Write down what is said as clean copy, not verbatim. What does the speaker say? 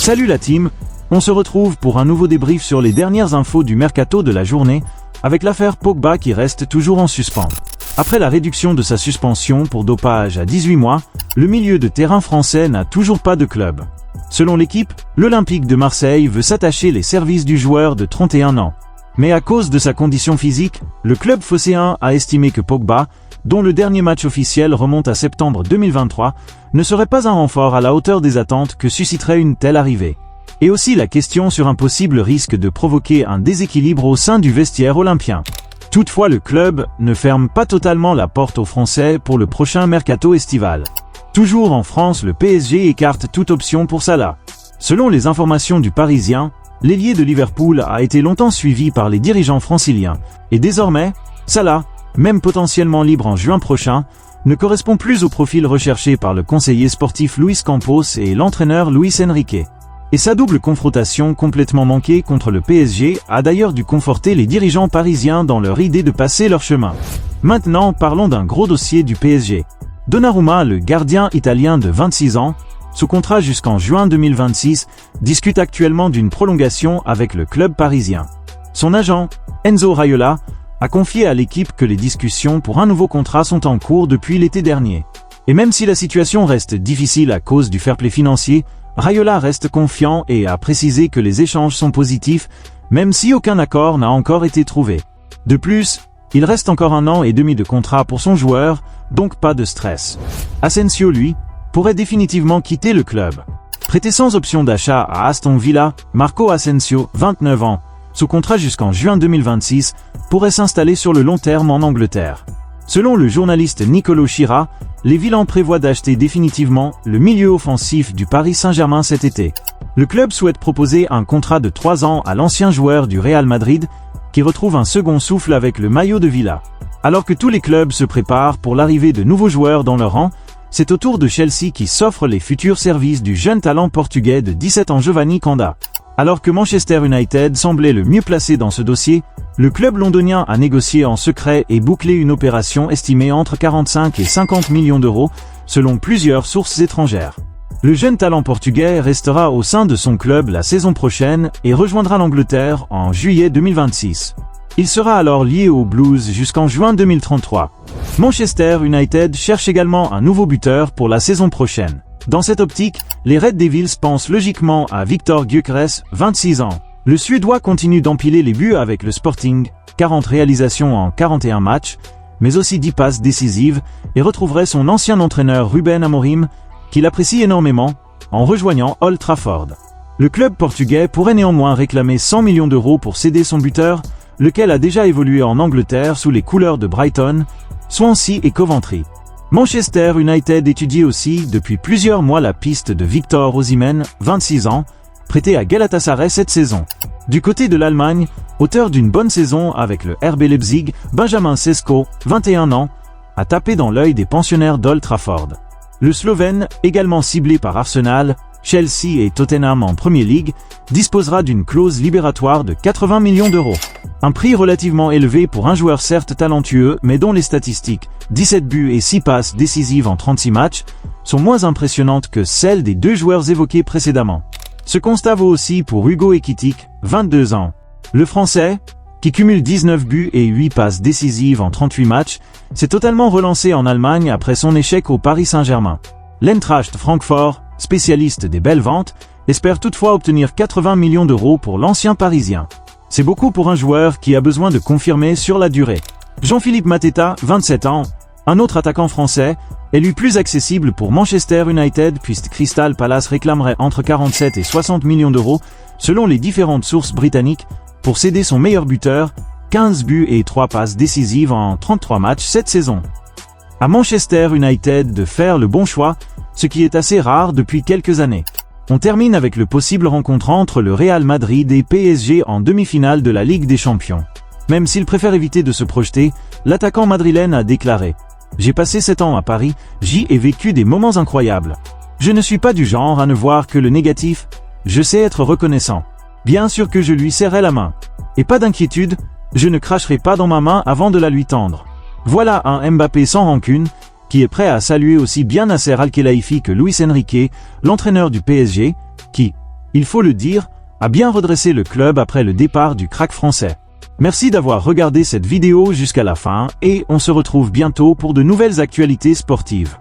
Salut la team, on se retrouve pour un nouveau débrief sur les dernières infos du mercato de la journée, avec l'affaire Pogba qui reste toujours en suspens. Après la réduction de sa suspension pour dopage à 18 mois, le milieu de terrain français n'a toujours pas de club. Selon l'équipe, l'Olympique de Marseille veut s'attacher les services du joueur de 31 ans. Mais à cause de sa condition physique, le club phocéen a estimé que Pogba, dont le dernier match officiel remonte à septembre 2023, ne serait pas un renfort à la hauteur des attentes que susciterait une telle arrivée. Et aussi la question sur un possible risque de provoquer un déséquilibre au sein du vestiaire olympien. Toutefois, le club ne ferme pas totalement la porte aux Français pour le prochain mercato estival. Toujours en France, le PSG écarte toute option pour Salah. Selon les informations du Parisien, l'ailier de Liverpool a été longtemps suivi par les dirigeants franciliens, et désormais, Salah, même potentiellement libre en juin prochain, ne correspond plus au profil recherché par le conseiller sportif Luis Campos et l'entraîneur Luis Enrique. Et sa double confrontation complètement manquée contre le PSG a d'ailleurs dû conforter les dirigeants parisiens dans leur idée de passer leur chemin. Maintenant, parlons d'un gros dossier du PSG. Donnarumma, le gardien italien de 26 ans, sous contrat jusqu'en juin 2026, discute actuellement d'une prolongation avec le club parisien. Son agent, Enzo Raiola, a confié à l'équipe que les discussions pour un nouveau contrat sont en cours depuis l'été dernier. Et même si la situation reste difficile à cause du fair-play financier, Raiola reste confiant et a précisé que les échanges sont positifs, même si aucun accord n'a encore été trouvé. De plus, il reste encore 1 an et demi de contrat pour son joueur, donc pas de stress. Asensio, lui, pourrait définitivement quitter le club. Prêté sans option d'achat à Aston Villa, Marco Asensio, 29 ans, sous contrat jusqu'en juin 2026, pourrait s'installer sur le long terme en Angleterre. Selon le journaliste Nicolo Chira, les Villans prévoient d'acheter définitivement le milieu offensif du Paris Saint-Germain cet été. Le club souhaite proposer un contrat de 3 ans à l'ancien joueur du Real Madrid, qui retrouve un second souffle avec le maillot de Villa. Alors que tous les clubs se préparent pour l'arrivée de nouveaux joueurs dans leur rang, c'est au tour de Chelsea qui s'offre les futurs services du jeune talent portugais de 17 ans Giovanni Canda. Alors que Manchester United semblait le mieux placé dans ce dossier, le club londonien a négocié en secret et bouclé une opération estimée entre 45 et 50 millions d'euros, selon plusieurs sources étrangères. Le jeune talent portugais restera au sein de son club la saison prochaine et rejoindra l'Angleterre en juillet 2026. Il sera alors lié aux Blues jusqu'en juin 2033. Manchester United cherche également un nouveau buteur pour la saison prochaine. Dans cette optique, les Red Devils pensent logiquement à Victor Gyökeres, 26 ans. Le Suédois continue d'empiler les buts avec le Sporting, 40 réalisations en 41 matchs, mais aussi 10 passes décisives, et retrouverait son ancien entraîneur Ruben Amorim, qu'il apprécie énormément, en rejoignant Old Trafford. Le club portugais pourrait néanmoins réclamer 100 millions d'euros pour céder son buteur, lequel a déjà évolué en Angleterre sous les couleurs de Brighton, Swansea et Coventry. Manchester United étudie aussi depuis plusieurs mois la piste de Victor Osimhen, 26 ans, prêté à Galatasaray cette saison. Du côté de l'Allemagne, auteur d'une bonne saison avec le RB Leipzig, Benjamin Sesko, 21 ans, a tapé dans l'œil des pensionnaires d'Old Trafford. Le Slovène, également ciblé par Arsenal, Chelsea et Tottenham en Premier League, disposera d'une clause libératoire de 80 millions d'euros. Un prix relativement élevé pour un joueur certes talentueux, mais dont les statistiques, 17 buts et 6 passes décisives en 36 matchs, sont moins impressionnantes que celles des 2 joueurs évoqués précédemment. Ce constat vaut aussi pour Hugo Ekitike, 22 ans. Le Français, qui cumule 19 buts et 8 passes décisives en 38 matchs, s'est totalement relancé en Allemagne après son échec au Paris Saint-Germain. L'Eintracht Francfort, spécialiste des belles ventes, espère toutefois obtenir 80 millions d'euros pour l'ancien Parisien. C'est beaucoup pour un joueur qui a besoin de confirmer sur la durée. Jean-Philippe Mateta, 27 ans, un autre attaquant français, est lui plus accessible pour Manchester United puisque Crystal Palace réclamerait entre 47 et 60 millions d'euros, selon les différentes sources britanniques, pour céder son meilleur buteur, 15 buts et 3 passes décisives en 33 matchs cette saison. À Manchester United de faire le bon choix, ce qui est assez rare depuis quelques années. On termine avec le possible rencontre entre le Real Madrid et PSG en demi-finale de la Ligue des Champions. Même s'il préfère éviter de se projeter, l'attaquant madrilène a déclaré « J'ai passé 7 ans à Paris, j'y ai vécu des moments incroyables. Je ne suis pas du genre à ne voir que le négatif, je sais être reconnaissant. Bien sûr que je lui serrai la main. Et pas d'inquiétude, je ne cracherai pas dans ma main avant de la lui tendre. » Voilà un Mbappé sans rancune, qui est prêt à saluer aussi bien Nasser Al-Khelaifi que Luis Enrique, l'entraîneur du PSG, qui, il faut le dire, a bien redressé le club après le départ du crack français. Merci d'avoir regardé cette vidéo jusqu'à la fin et on se retrouve bientôt pour de nouvelles actualités sportives.